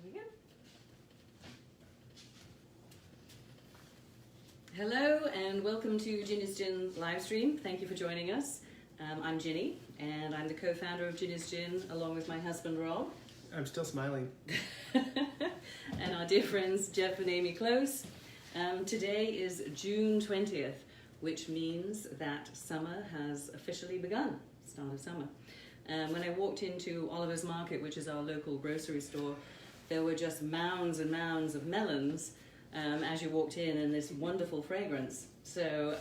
we go. Hello and welcome to Ginny's Gin Livestream. Thank you for joining us. I'm Ginny and I'm the co-founder of Ginny's Gin along with my husband Rob. I'm still smiling. And our dear friends Jeff and Amy Close. Today is June 20th, which means that summer has officially begun, start of summer. When I walked into Oliver's Market, which is our local grocery store, there were just mounds and mounds of melons as you walked in, and this wonderful fragrance. So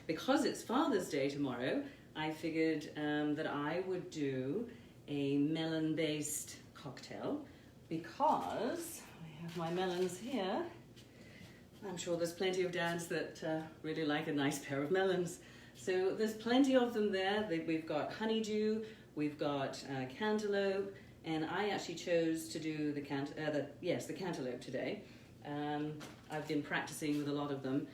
because it's Father's Day tomorrow, I figured that I would do a melon-based cocktail because I have my melons here. I'm sure there's plenty of dads that really like a nice pair of melons. So there's plenty of them there. We've got honeydew, we've got cantaloupe, and I actually chose to do the cantaloupe today. I've been practicing with a lot of them.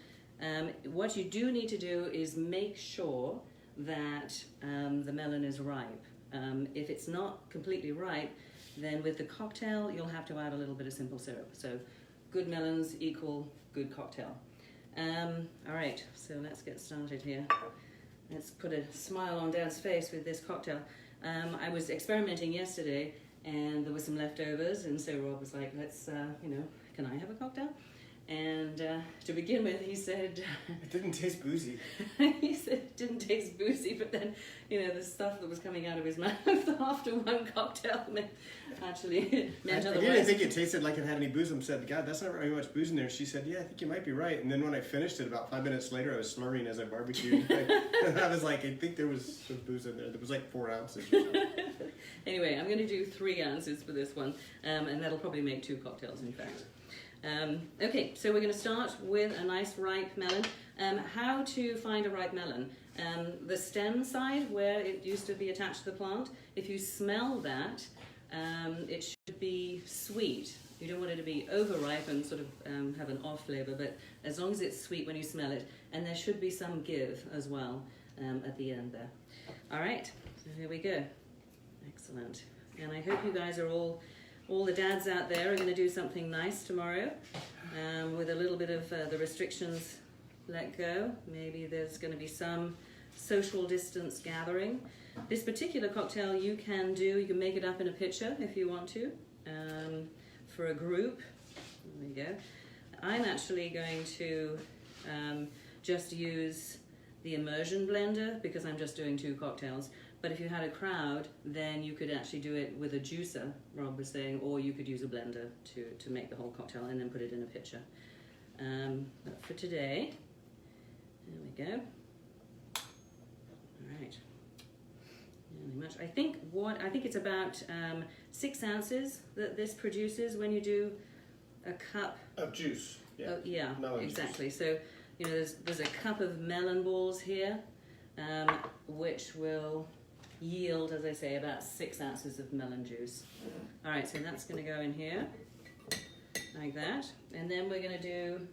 What you do need to do is make sure that the melon is ripe. If it's not completely ripe, then with the cocktail you'll have to add a little bit of simple syrup. So good melons equal good cocktail. All right, so let's get started here. Let's put a smile on Dad's face with this cocktail. I was experimenting yesterday and there were some leftovers, and so Rob was like, let's, can I have a cocktail? And to begin with, he said... It didn't taste boozy. He said it didn't taste boozy, but then, the stuff that was coming out of his mouth after one cocktail meant otherwise. I didn't think it tasted like it had any booze. I said, God, that's not very much booze in there. She said, yeah, I think you might be right. And then when I finished it, about 5 minutes later, I was slurring as I barbecued. I was like, I think there was some booze in there. There was like 4 ounces. Anyway, I'm going to do 3 ounces for this one, and that'll probably make 2 cocktails, in fact. Okay, so we're going to start with a nice ripe melon. How to find a ripe melon? The stem side, where it used to be attached to the plant, if you smell that, it should be sweet. You don't want it to be overripe and sort of have an off flavor, but as long as it's sweet when you smell it, and there should be some give as well at the end there. All right, so here we go. Excellent. And I hope you guys are all the dads out there are going to do something nice tomorrow with a little bit of the restrictions let go. Maybe there's going to be some social distance gathering. This particular cocktail you can make it up in a pitcher if you want to for a group. There you go. I'm actually going to just use the immersion blender because I'm just doing 2 cocktails. But if you had a crowd, then you could actually do it with a juicer, Rob was saying, or you could use a blender to make the whole cocktail and then put it in a pitcher. But for today, there we go. All right. I think it's about 6 ounces that this produces when you do a cup of juice. Yeah. Oh, yeah, melon exactly. Juice. So there's a cup of melon balls here, which will yield, as I say, about 6 ounces of melon juice. All right, so that's going to go in here like that, and then we're going to do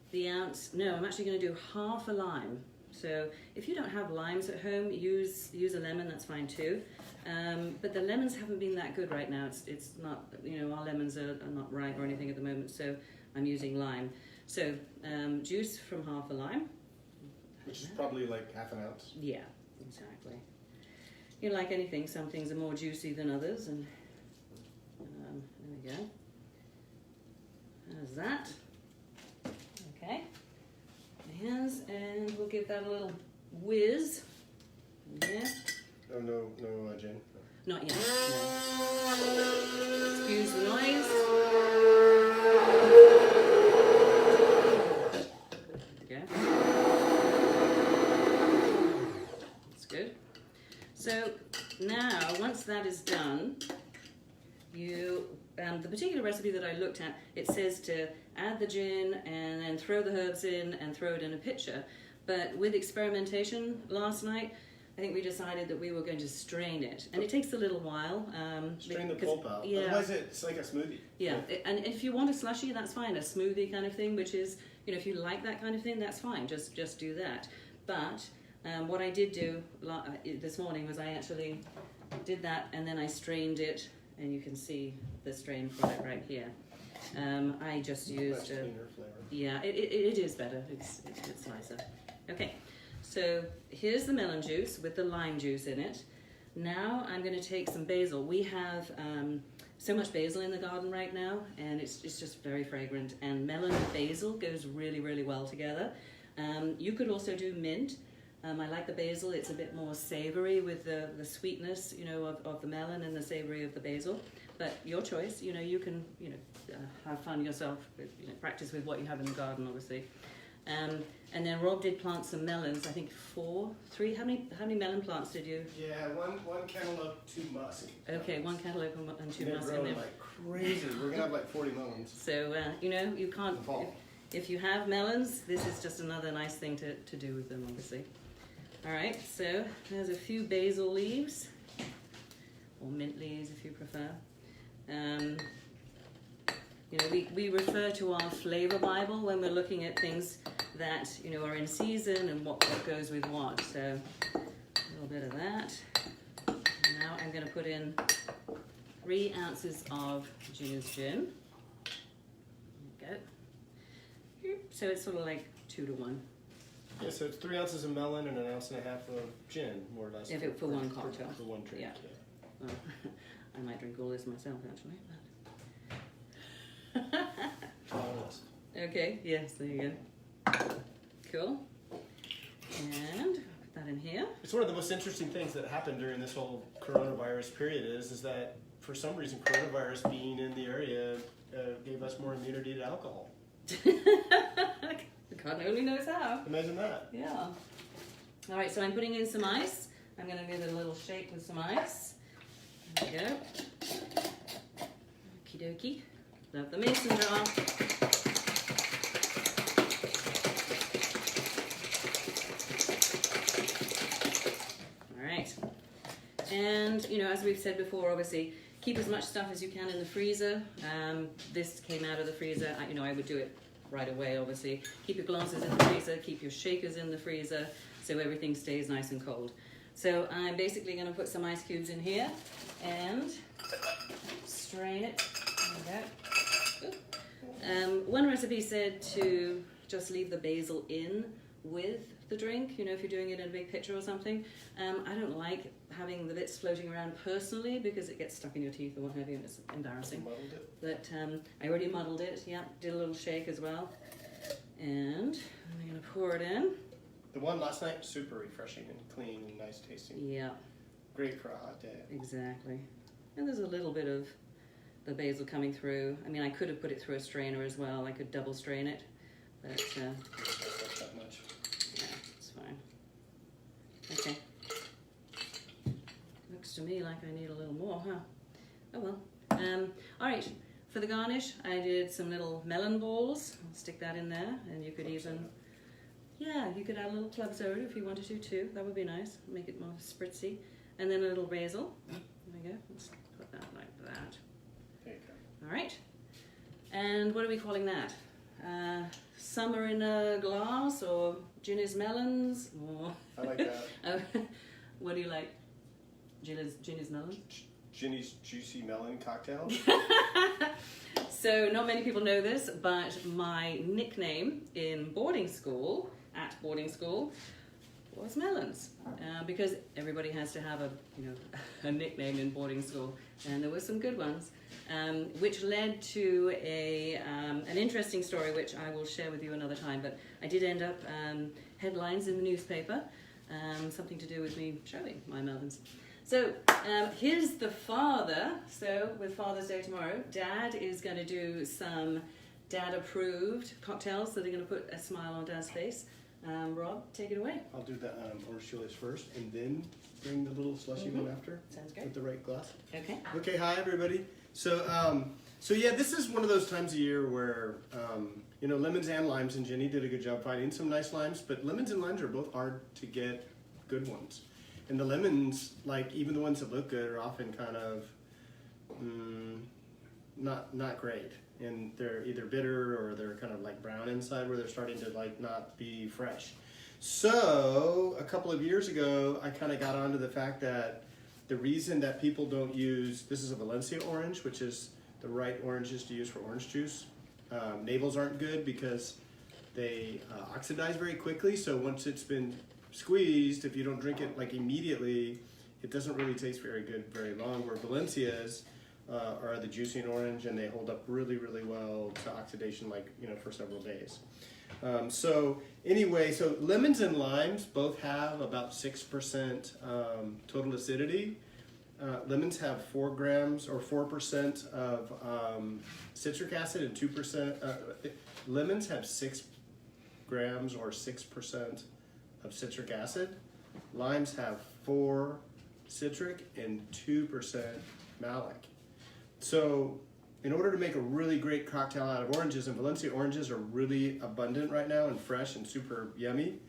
the ounce. No, I'm actually going to do half a lime. So if you don't have limes at home, use a lemon. That's fine too. But the lemons haven't been that good right now. It's not, our lemons are not ripe or anything at the moment, so I'm using lime. So juice from half a lime, which is probably like half an ounce. Yeah, exactly. Like anything, some things are more juicy than others, and there we go. How's that? Okay. My hands, and we'll give that a little whiz. Yeah. Oh, no, Jen. Not yet. No. Excuse the noise. There we go. That's good. So now, once that is done, the particular recipe that I looked at, it says to add the gin and then throw the herbs in and throw it in a pitcher. But with experimentation last night, I think we decided that we were going to strain it, and it takes a little while. Strain the pulp out. Yeah. Otherwise, it's like a smoothie. Yeah, and if you want a slushy, that's fine. A smoothie kind of thing, which is, if you like that kind of thing, that's fine. Just do that. But what I did do this morning was I actually did that, and then I strained it and you can see the strain for it right here. I just used, Much cleaner flavor. yeah, it is better. It's nicer. Okay, so here's the melon juice with the lime juice in it. Now I'm going to take some basil. We have so much basil in the garden right now, and it's just very fragrant. And melon and basil goes really, really well together. You could also do mint. I like the basil. It's a bit more savory with the sweetness, you know, of the melon and the savory of the basil. But your choice. You know, you can, you know, have fun yourself. With, you know, practice with what you have in the garden, obviously. And then Rob did plant some melons. I think 3. How many melon plants did you? Yeah, one cantaloupe, 2 musk. Okay, 1 cantaloupe and 2 musk. They're growing like crazy. We're gonna have like 40 melons. So you know, you can't. In the fall. If you have melons, this is just another nice thing to do with them, obviously. All right, so there's a few basil leaves, or mint leaves if you prefer. You know, we refer to our flavor Bible when we're looking at things that, you know, are in season and what goes with what. So a little bit of that. Now I'm going to put in 3 ounces of Julius gin. There you go. So it's sort of like 2 to 1. Yeah, so it's 3 ounces of melon and 1.5 ounces of gin, more or less. If it for one cocktail. For one drink, Yeah. yeah. Well, I might drink all this myself, actually. Honest. Okay, yes, there you go. Cool. And put that in here. It's one of the most interesting things that happened during this whole coronavirus period is that for some reason coronavirus being in the area gave us more immunity to alcohol. God only knows how. Imagine that. Yeah. All right, so I'm putting in some ice. I'm going to give it a little shake with some ice. There we go. Okie dokie. Love the mason jar. All right. And, you know, as we've said before, obviously, keep as much stuff as you can in the freezer. This came out of the freezer. You know, I would do it right away, obviously. Keep your glasses in the freezer, keep your shakers in the freezer, so everything stays nice and cold. So I'm basically going to put some ice cubes in here and strain it. There we go. One recipe said to just leave the basil in with the drink, you know, if you're doing it in a big pitcher or something. I don't like having the bits floating around personally because it gets stuck in your teeth or what have you, and it's embarrassing. Muddled it. But I already muddled it, yeah, did a little shake as well. And I'm going to pour it in. The one last night was super refreshing and clean and nice tasting. Yeah, Great for a hot day. exactly. And there's a little bit of the basil coming through. I mean, I could have put it through a strainer as well. I could double strain it, but Not that much. yeah, it's fine. Okay. Looks to me like I need a little more, huh? Oh well. All right. For the garnish, I did some little melon balls. I'll stick that in there, and you could even, yeah, you could add a little club soda if you wanted to too. That would be nice. Make it more spritzy. And then a little basil. There we go. Let's put that like that. There you go. All right. And what are we calling that? Summer in a glass, or Ginny's melons, or I like that. what do you like? Ginny's melons. Ginny's Juicy Melon Cocktail. So not many people know this, but my nickname in boarding school, was Melons, because everybody has to have a nickname in boarding school, and there were some good ones, which led to an interesting story, which I will share with you another time. But I did end up headlines in the newspaper, something to do with me showing my melons. So here's the father. So with Father's Day tomorrow, Dad is going to do some Dad-approved cocktails that are going to put a smile on Dad's face. Rob, take it away. I'll do the orange Julius first, and then bring the little slushy one after. Sounds great. With the right glass. Okay. Okay, hi everybody. So yeah, this is one of those times of year where lemons and limes, and Ginny did a good job finding some nice limes, but lemons and limes are both hard to get good ones. And the lemons, like even the ones that look good, are often kind of not great, and they're either bitter or they're kind of like brown inside, where they're starting to like not be fresh. So a couple of years ago, I kind of got onto the fact that the reason that people don't use, this is a Valencia orange, which is the right oranges to use for orange juice. Navels aren't good because they oxidize very quickly. So once it's been squeezed, if you don't drink it like immediately, it doesn't really taste very good very long. Where Valencias are the juicing orange, and they hold up really, really well to oxidation, like, you know, for several days. So anyway, so lemons and limes both have about 6% total acidity. Lemons have 4 grams or 4% of citric acid and 2%. Lemons have 6 grams or 6% of citric acid. Limes have 4 citric and 2% malic. So in order to make a really great cocktail out of oranges, and Valencia oranges are really abundant right now and fresh and super yummy,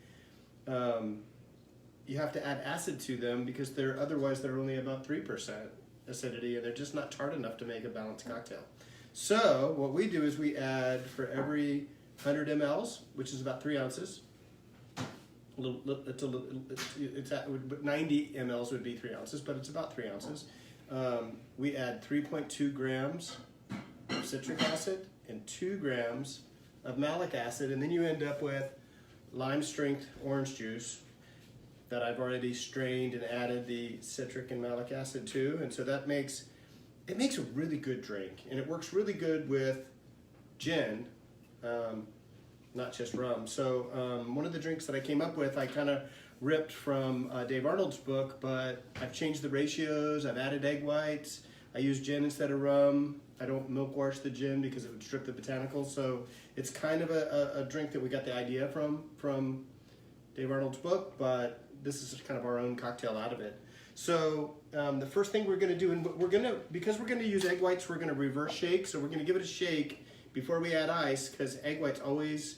you have to add acid to them because otherwise they're only about 3% acidity, and they're just not tart enough to make a balanced cocktail. So what we do is we add, for every 100 mLs, which is about 3 ounces, 90 mLs would be 3 ounces, but it's about 3 ounces. We add 3.2 grams of citric acid and 2 grams of malic acid, and then you end up with lime strength orange juice that I've already strained and added the citric and malic acid to, and so that makes a really good drink, and it works really good with gin, not just rum. So one of the drinks that I came up with, I kind of ripped from Dave Arnold's book, but I've changed the ratios. I've added egg whites. I use gin instead of rum. I don't milk wash the gin because it would strip the botanicals. So it's kind of a drink that we got the idea from Dave Arnold's book, but this is kind of our own cocktail out of it. So the first thing we're going to do, and because we're going to use egg whites, we're going to reverse shake. So we're going to give it a shake before we add ice, because egg whites always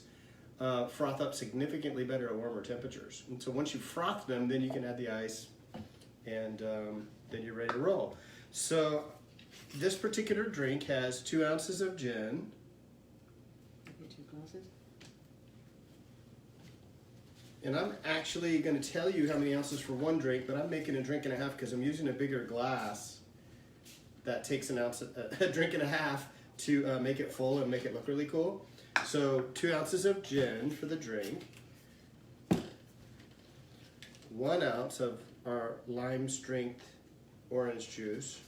froth up significantly better at warmer temperatures. And so once you froth them, then you can add the ice, and then you're ready to roll. So this particular drink has 2 ounces of gin. 2 glasses. And I'm actually going to tell you how many ounces for one drink, but I'm making a drink and a half because I'm using a bigger glass that takes a drink and a half to make it full and make it look really cool. So 2 ounces of gin for the drink, 1 ounce of our lime strength orange juice,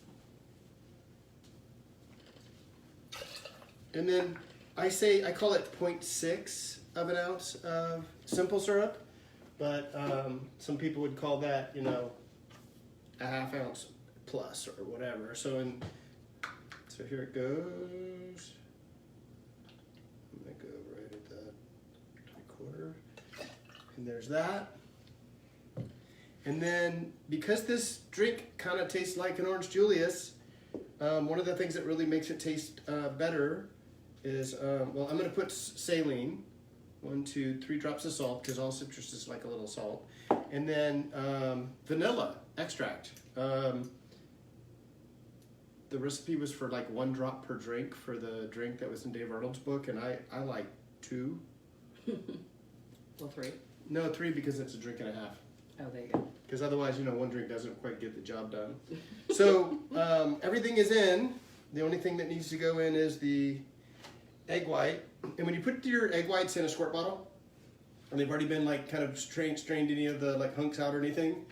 and then I call it 0.6 of an ounce of simple syrup, but some people would call that, you know, a half ounce plus or whatever. So here it goes. I'm gonna go right at that 3/4, and there's that. And then, because this drink kind of tastes like an orange Julius, one of the things that really makes it taste better is, well, I'm going to put saline, 1, 2, 3 drops of salt, because all citrus is like a little salt, and then vanilla extract. The recipe was for like 1 drop per drink for the drink that was in Dave Arnold's book, and I like 2. Well, 3. No, 3, because it's a drink and a half. Oh, there you go. Because otherwise, you know, 1 drink doesn't quite get the job done. So everything is in. The only thing that needs to go in is the egg white. And when you put your egg whites in a squirt bottle, and they've already been like kind of strained any of the like hunks out or anything,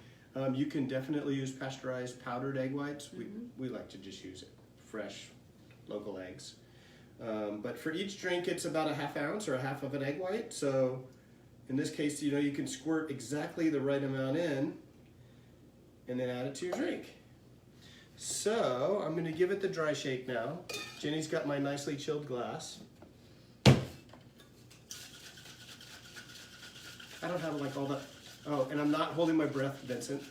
you can definitely use pasteurized powdered egg whites. We like to just use fresh local eggs. But for each drink, it's about a half ounce or a half of an egg white. So in this case, you know, you can squirt exactly the right amount in and then add it to your drink. So I'm going to give it the dry shake now. Jenny's got my nicely chilled glass. I don't have like all that. Oh, and I'm not holding my breath, Vincent.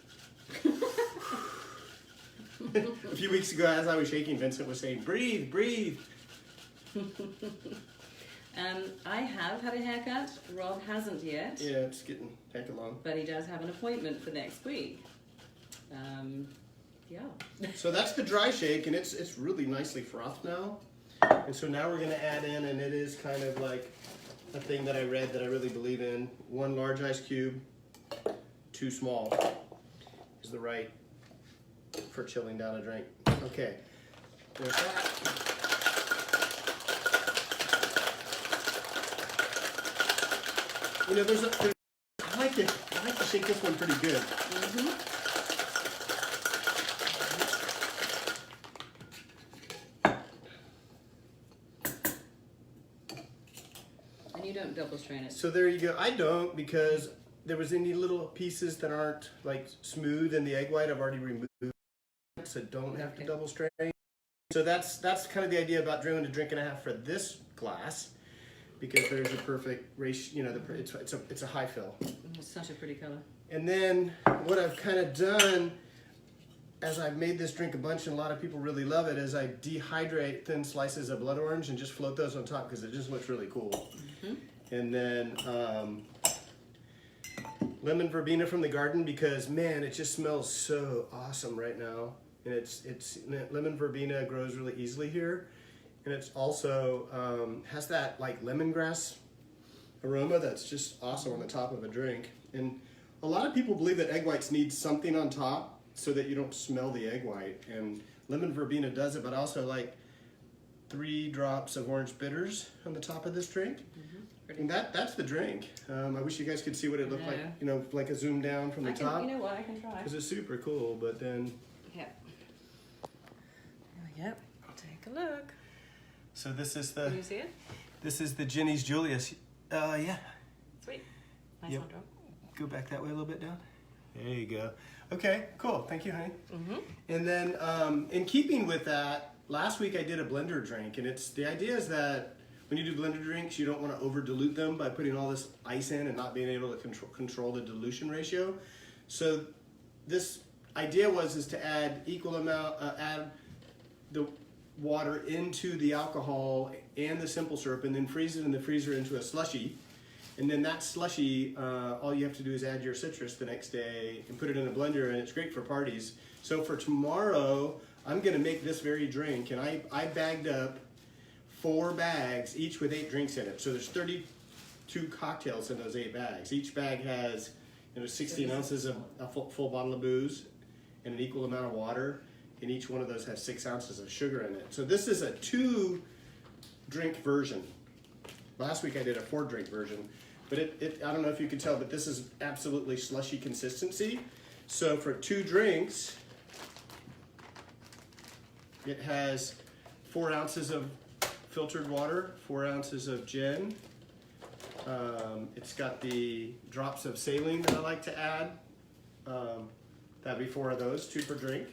A few weeks ago, as I was shaking, Vincent was saying, "Breathe, breathe." I have had a haircut. Rob hasn't yet. Yeah, it's getting heck along. But he does have an appointment for next week. Yeah. So that's the dry shake, and it's really nicely frothed now. And so now we're going to add in, and it is kind of like a thing that I read that I really believe in. 1 large ice cube, 2 small is the right for chilling down a drink. Okay, there's that. You know, I like to shake this one pretty good. And you don't double strain it. So there you go. I don't, because there was any little pieces that aren't like smooth in the egg white I've already removed, so don't have to double strain. So that's kind of the idea about doing a drink and a half for this glass, because there's a perfect ratio. You know, it's a high fill. It's such a pretty color. And then what I've kind of done, as I've made this drink a bunch, and a lot of people really love it, is I dehydrate thin slices of blood orange and just float those on top because it just looks really cool. And then lemon verbena from the garden, because man, it just smells so awesome right now. And lemon verbena grows really easily here, and it's also has that like lemongrass aroma that's just awesome on the top of a drink. And a lot of people believe that egg whites need something on top so that you don't smell the egg white, and lemon verbena does it, but also like 3 drops of orange bitters on the top of this drink. And that's the drink. I wish you guys could see what it looked like, you know, like a zoom down from the top. You know what, I can try. Because it's super cool, but then... Yep. Yep, take a look. So this is the... Can you see it? This is the Ginny's Julius. Yeah. Sweet. Nice Yep. one, Joe. Go back that way a little bit down. There you go. Okay, cool. Thank you, honey. And then in keeping with that, last week I did a blender drink, and the idea is that when you do blender drinks, you don't want to over dilute them by putting all this ice in and not being able to control the dilution ratio. So this idea is to add equal amount, add the water into the alcohol and the simple syrup, and then freeze it in the freezer into a slushy. And then that slushy, all you have to do is add your citrus the next day and put it in a blender, and it's great for parties. So for tomorrow, I'm gonna make this very drink, and I bagged up 4 bags, each with 8 drinks in it. So there's 32 cocktails in those 8 bags. Each bag has 16 ounces of a full bottle of booze and an equal amount of water, and each one of those has 6 ounces of sugar in it. So this is a 2-drink version. Last week I did a 4-drink version, but I don't know if you can tell, but this is absolutely slushy consistency. So for 2 drinks, it has 4 ounces of filtered water, 4 ounces of gin. It's got the drops of saline that I like to add. That'd be 4 of those, 2 per drink.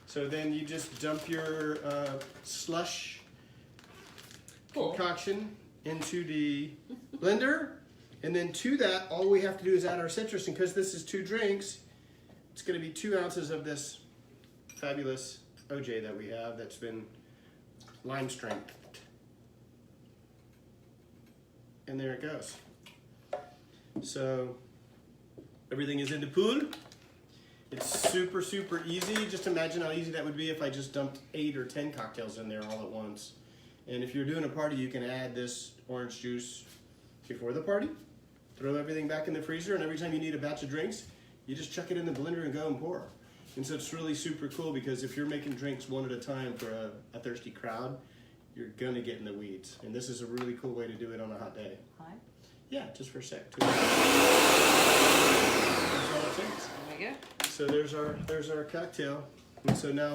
So then you just dump your slush concoction into the blender, and then to that, all we have to do is add our citrus, and because this is 2 drinks, it's going to be 2 ounces of this fabulous OJ that we have that's been lime strength. And there it goes. So everything is in the pool. It's super, super easy. Just imagine how easy that would be if I just dumped 8 or 10 cocktails in there all at once. And if you're doing a party, you can add this orange juice before the party, throw everything back in the freezer, and every time you need a batch of drinks, you just chuck it in the blender and go and pour. And so it's really super cool, because if you're making drinks one at a time for a thirsty crowd, you're gonna get in the weeds. And this is a really cool way to do it on a hot day. Hi. Yeah, just for a sec. That's all it takes. There we go. So there's our cocktail. And so now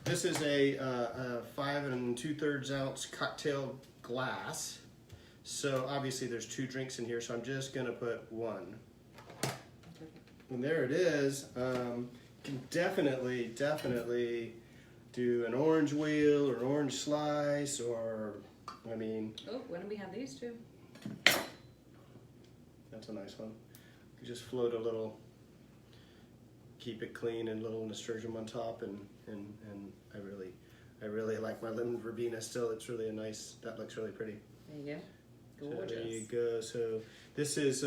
this is a 5 2/3 ounce cocktail glass. So obviously there's 2 drinks in here, so I'm just gonna put 1. And there it is. Can definitely do an orange wheel or an orange slice, or I mean. Oh, why don't we have these 2? That's a nice one. You just float a little, keep it clean, and a little nasturtium on top, and I really like my lemon verbena still. It's really a nice, that looks really pretty. There you go. Gorgeous. So there you go. So this is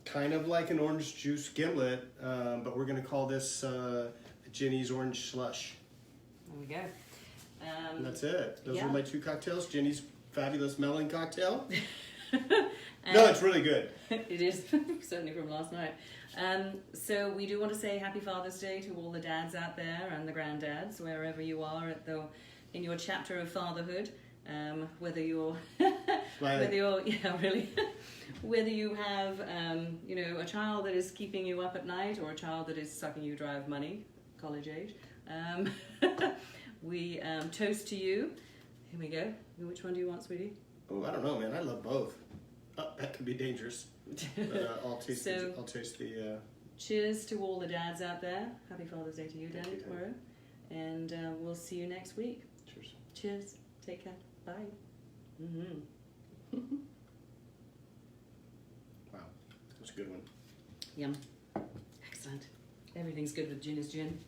kind of like an orange juice gimlet, but we're gonna call this Ginny's Orange Slush. There we go. And that's it. Those are my 2 cocktails. Ginny's fabulous melon cocktail. No, it's really good. It is, certainly from last night. So we do want to say Happy Father's Day to all the dads out there and the granddads, wherever you are in your chapter of fatherhood. Whether you're, yeah, really, whether you have, a child that is keeping you up at night or a child that is sucking you dry of money, college age, we toast to you. Here we go. Which one do you want, sweetie? Oh, I don't know, man. I love both. Oh, that could be dangerous. But I'll taste the. Cheers to all the dads out there. Happy Father's Day to you, Daddy, tomorrow. And we'll see you next week. Cheers. Cheers. Take care. Bye. Mm-hmm. Wow, that's a good one. Yum. Excellent. Everything's good with gin is gin.